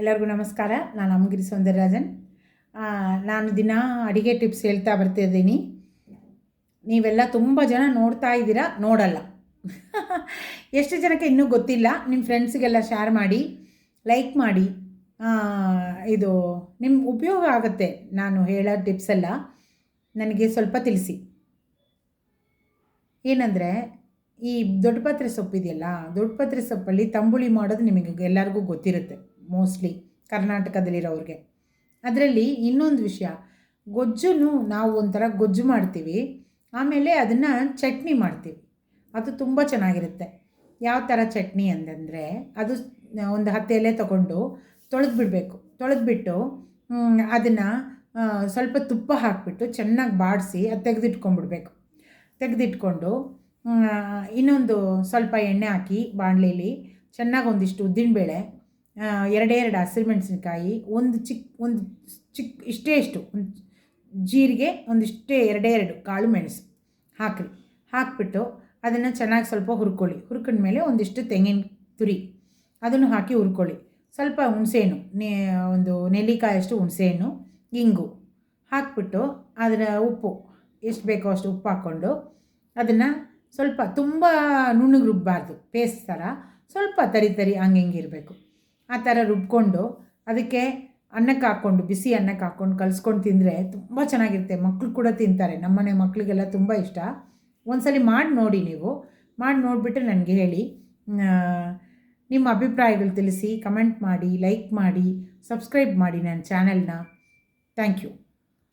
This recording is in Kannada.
ಎಲ್ಲರಿಗೂ ನಮಸ್ಕಾರ. ನಾನು ಅಮ್ಮಗಿರಿ ಸೌಂದರರಾಜನ್. ನಾನು ದಿನ ಅಡುಗೆ ಟಿಪ್ಸ್ ಹೇಳ್ತಾ ಬರ್ತಿದ್ದೀನಿ. ನೀವೆಲ್ಲ ತುಂಬ ಜನ ನೋಡ್ತಾ ಇದ್ದೀರಾ, ನೋಡಲ್ಲ. ಎಷ್ಟು ಜನಕ್ಕೆ ಇನ್ನೂ ಗೊತ್ತಿಲ್ಲ. ನಿಮ್ಮ ಫ್ರೆಂಡ್ಸಿಗೆಲ್ಲ ಶೇರ್ ಮಾಡಿ, ಲೈಕ್ ಮಾಡಿ. ಇದು ನಿಮ್ಗೆ ಉಪಯೋಗ ಆಗುತ್ತೆ. ನಾನು ಹೇಳೋ ಟಿಪ್ಸ್ ಎಲ್ಲ ನನಗೆ ಸ್ವಲ್ಪ ತಿಳಿಸಿ. ಏನಂದರೆ, ಈ ದೊಡ್ಡಪತ್ರೆ ಸೊಪ್ಪಿದೆಯಲ್ಲ, ದೊಡ್ಡಪತ್ರೆ ಸೊಪ್ಪಲ್ಲಿ ತಂಬುಳಿ ಮಾಡೋದು ನಿಮಗೆ ಎಲ್ಲರಿಗೂ ಗೊತ್ತಿರುತ್ತೆ, ಮೋಸ್ಟ್ಲಿ ಕರ್ನಾಟಕದಲ್ಲಿರೋರಿಗೆ. ಅದರಲ್ಲಿ ಇನ್ನೊಂದು ವಿಷಯ, ಗೊಜ್ಜು ನಾವು ಒಂಥರ ಗೊಜ್ಜು ಮಾಡ್ತೀವಿ, ಆಮೇಲೆ ಅದನ್ನು ಚಟ್ನಿ ಮಾಡ್ತೀವಿ. ಅದು ತುಂಬ ಚೆನ್ನಾಗಿರುತ್ತೆ. ಯಾವ ಥರ ಚಟ್ನಿ ಅಂತಂದರೆ, ಅದು ಒಂದು 10 ಎಲೆ ತೊಗೊಂಡು ತೊಳೆದ್ಬಿಡಬೇಕು. ತೊಳೆದ್ಬಿಟ್ಟು ಅದನ್ನು ಸ್ವಲ್ಪ ತುಪ್ಪ ಹಾಕಿಬಿಟ್ಟು ಚೆನ್ನಾಗಿ ಬಾಡಿಸಿ ಅದು ತೆಗೆದಿಟ್ಕೊಂಡ್ಬಿಡ್ಬೇಕು. ತೆಗೆದಿಟ್ಕೊಂಡು ಇನ್ನೊಂದು ಸ್ವಲ್ಪ ಎಣ್ಣೆ ಹಾಕಿ ಬಾಣಲೆಯಲ್ಲಿ ಚೆನ್ನಾಗಿ ಒಂದಿಷ್ಟು ಉದ್ದಿನಬೇಳೆ, 2 ಹಸಿರುಮೆಣಸಿನ್ಕಾಯಿ, ಒಂದು ಇಷ್ಟು ಒಂದು ಜೀರಿಗೆ, ಒಂದಿಷ್ಟೇ 2 ಕಾಳು ಮೆಣಸು ಹಾಕಿಬಿಟ್ಟು ಅದನ್ನು ಚೆನ್ನಾಗಿ ಸ್ವಲ್ಪ ಹುರ್ಕೊಂಡ್ಮೇಲೆ ಒಂದಿಷ್ಟು ತೆಂಗಿನ ತುರಿ ಅದನ್ನು ಹಾಕಿ ಹುರ್ಕೊಳ್ಳಿ. ಸ್ವಲ್ಪ ಹುಣಸೆಹಣ್ಣು, ಒಂದು ನೆಲ್ಲಿಕಾಯಷ್ಟು ಹುಣಸೆಹಣ್ಣು, ಇಂಗು ಹಾಕಿಬಿಟ್ಟು ಅದರ ಉಪ್ಪು ಎಷ್ಟು ಬೇಕೋ ಅಷ್ಟು ಉಪ್ಪು ಹಾಕ್ಕೊಂಡು ಅದನ್ನು ಸ್ವಲ್ಪ ತುಂಬ ನುಣ್ಣಗೆ ರುಬ್ಬಾರ್ದು, ಪೇಸ್ಟ್ ಥರ, ಸ್ವಲ್ಪ ತರಿ ಹಂಗಿರಬೇಕು. ಆ ಥರ ರುಬ್ಕೊಂಡು ಅದಕ್ಕೆ ಅನ್ನಕ್ಕೆ ಹಾಕ್ಕೊಂಡು, ಬಿಸಿ ಅನ್ನಕ್ಕೆ ಹಾಕ್ಕೊಂಡು ಕಲಿಸ್ಕೊಂಡು ತಿಂದರೆ ತುಂಬ ಚೆನ್ನಾಗಿರುತ್ತೆ. ಮಕ್ಕಳು ಕೂಡ ತಿಂತಾರೆ. ನಮ್ಮನೆ ಮಕ್ಕಳಿಗೆಲ್ಲ ತುಂಬ ಇಷ್ಟ. ಒಂದ್ಸಲಿ ಮಾಡಿ ನೋಡಿ. ನೀವು ಮಾಡಿ ನೋಡಿಬಿಟ್ಟು ನನಗೆ ಹೇಳಿ, ನಿಮ್ಮ ಅಭಿಪ್ರಾಯಗಳು ತಿಳಿಸಿ, ಕಮೆಂಟ್ ಮಾಡಿ, ಲೈಕ್ ಮಾಡಿ, ಸಬ್ಸ್ಕ್ರೈಬ್ ಮಾಡಿ ನನ್ನ ಚಾನೆಲ್ನ. Thank you.